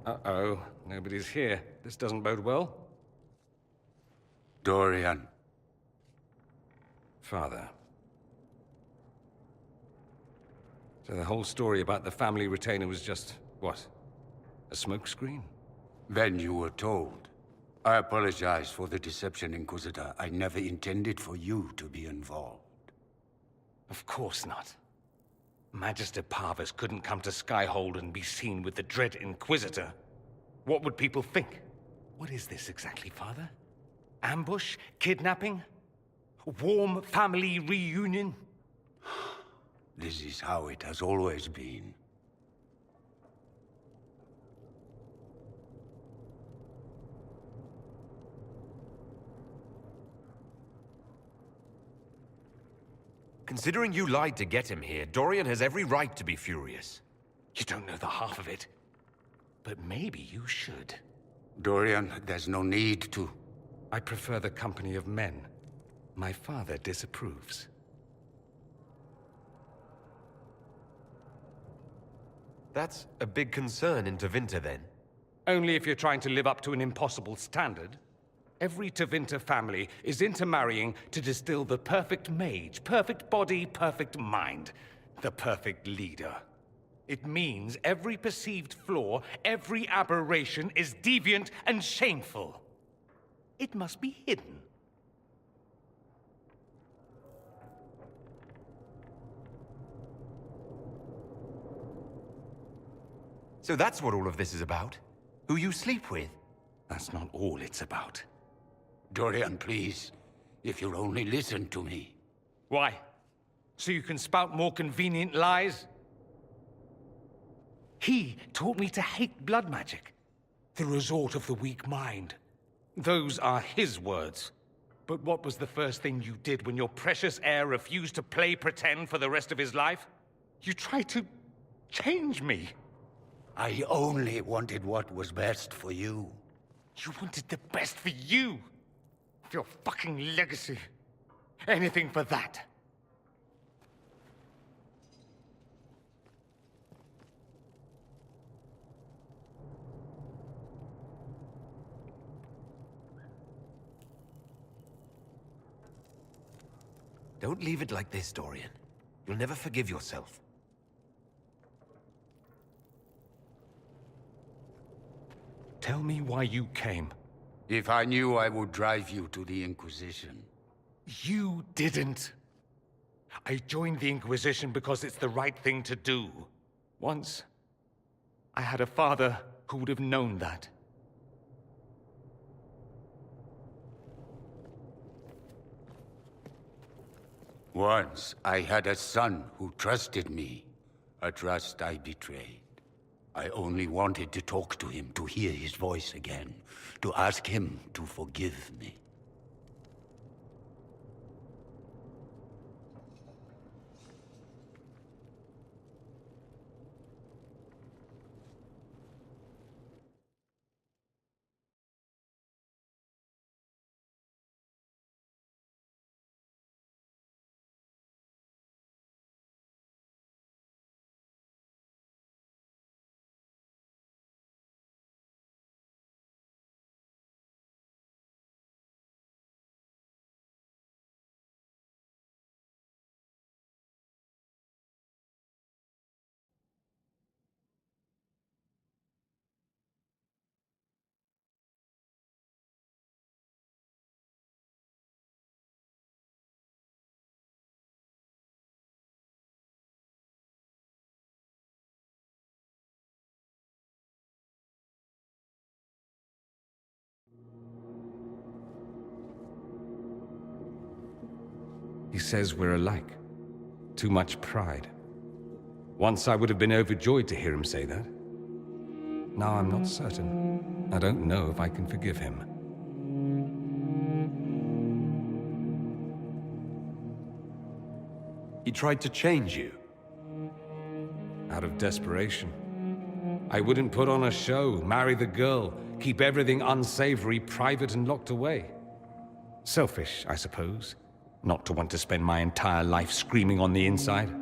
Uh-oh, nobody's here. This doesn't bode well. Dorian. Father. So the whole story about the family retainer was just, what? A smokescreen? Then you were told. I apologize for the deception, Inquisitor. I never intended for you to be involved. Of course not. Magister Parvus couldn't come to Skyhold and be seen with the dread Inquisitor. What would people think? What is this exactly, Father? Ambush? Kidnapping? Warm family reunion? This is how it has always been. Considering you lied to get him here, Dorian has every right to be furious. You don't know the half of it. But maybe you should. Dorian, there's no need to. I prefer the company of men. My father disapproves. That's a big concern in Tevinter, then. Only if you're trying to live up to an impossible standard. Every Tevinter family is intermarrying to distill the perfect mage, perfect body, perfect mind, the perfect leader. It means every perceived flaw, every aberration is deviant and shameful. It must be hidden. So that's what all of this is about? Who you sleep with? That's not all it's about. Dorian, please. If you'll only listen to me. Why? So you can spout more convenient lies? He taught me to hate blood magic. The resort of the weak mind. Those are his words. But what was the first thing you did when your precious heir refused to play pretend for the rest of his life? You tried to change me. I only wanted what was best for you. You wanted the best for you. For your fucking legacy. Anything for that. Don't leave it like this, Dorian. You'll never forgive yourself. Tell me why you came. If I knew, I would drive you to the Inquisition. You didn't. I joined the Inquisition because it's the right thing to do. Once, I had a father who would have known that. Once, I had a son who trusted me. A trust I betrayed. I only wanted to talk to him, to hear his voice again, to ask him to forgive me. He says we're alike. Too much pride. Once I would have been overjoyed to hear him say that. Now I'm not certain. I don't know if I can forgive him. He tried to change you. Out of desperation. I wouldn't put on a show, marry the girl, keep everything unsavory, private and locked away. Selfish, I suppose. Not to want to spend my entire life screaming on the inside.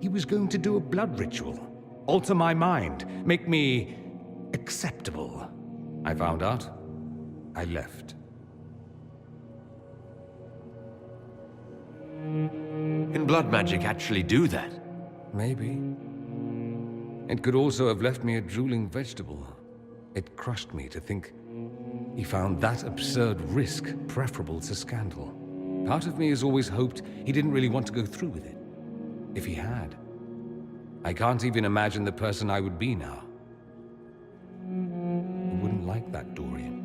He was going to do a blood ritual. Alter my mind. Make me acceptable. I found out. I left. Can blood magic actually do that? Maybe. It could also have left me a drooling vegetable. It crushed me to think he found that absurd risk preferable to scandal. Part of me has always hoped he didn't really want to go through with it. If he had, I can't even imagine the person I would be now. I wouldn't like that, Dorian.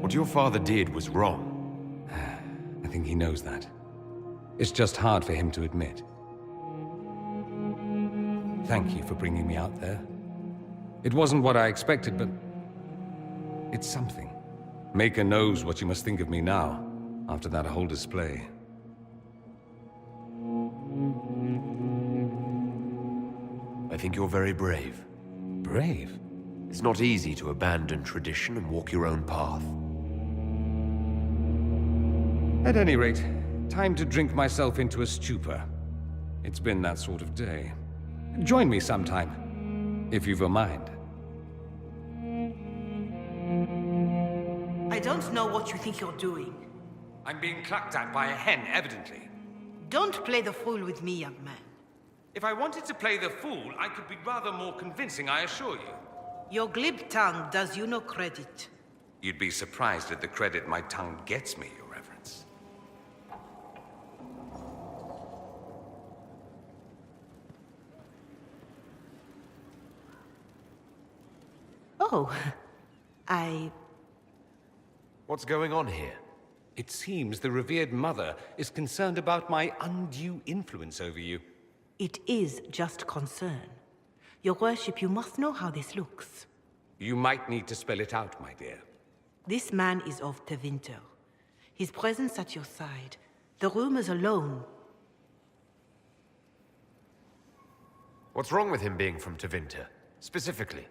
What your father did was wrong. I think he knows that. It's just hard for him to admit. Thank you for bringing me out there. It wasn't what I expected, but it's something. Maker knows what you must think of me now, after that whole display. I think you're very brave. Brave? It's not easy to abandon tradition and walk your own path. At any rate, time to drink myself into a stupor. It's been that sort of day. Join me sometime, if you've a mind. I don't know what you think you're doing. I'm being clucked at by a hen, evidently. Don't play the fool with me, young man. If I wanted to play the fool, I could be rather more convincing, I assure you. Your glib tongue does you no credit. You'd be surprised at the credit my tongue gets me, Your Reverence. Oh, What's going on here? It seems the revered mother is concerned about my undue influence over you. It is just concern. Your worship, you must know how this looks. You might need to spell it out, my dear. This man is of Tevinter. His presence at your side, the rumors alone. What's wrong with him being from Tevinter, specifically?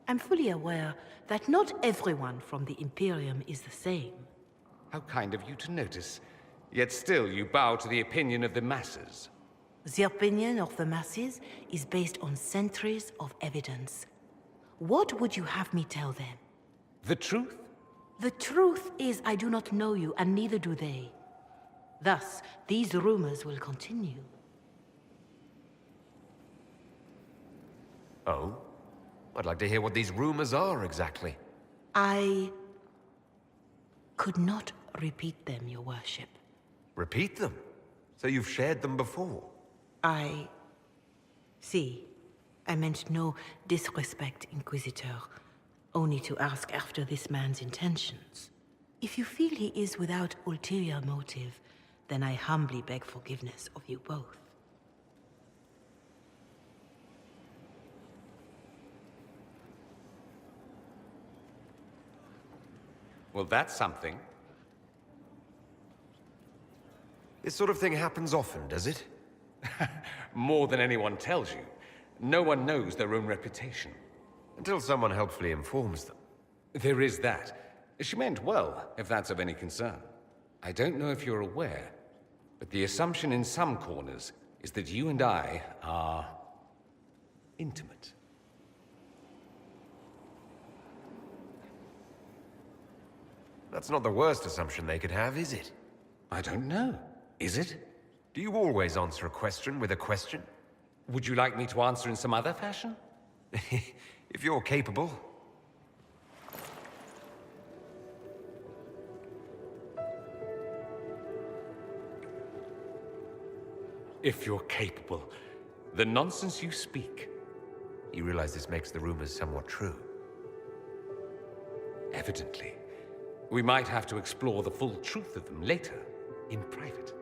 I'm fully aware that not everyone from the Imperium is the same. How kind of you to notice. Yet still you bow to the opinion of the masses. The opinion of the masses is based on centuries of evidence. What would you have me tell them? The truth? The truth is I do not know you, and neither do they. Thus, these rumors will continue. Oh? I'd like to hear what these rumors are exactly. I could not repeat them, your worship. Repeat them? So you've shared them before? See, I meant no disrespect, Inquisitor. Only to ask after this man's intentions. If you feel he is without ulterior motive, then I humbly beg forgiveness of you both. Well, that's something. This sort of thing happens often, does it? More than anyone tells you. No one knows their own reputation. Until someone helpfully informs them. There is that. She meant well, if that's of any concern. I don't know if you're aware, but the assumption in some corners is that you and I are intimate. That's not the worst assumption they could have, is it? I don't know. Is it? Do you always answer a question with a question? Would you like me to answer in some other fashion? If you're capable. If you're capable. The nonsense you speak. You realize this makes the rumors somewhat true. Evidently. We might have to explore the full truth of them later, in private.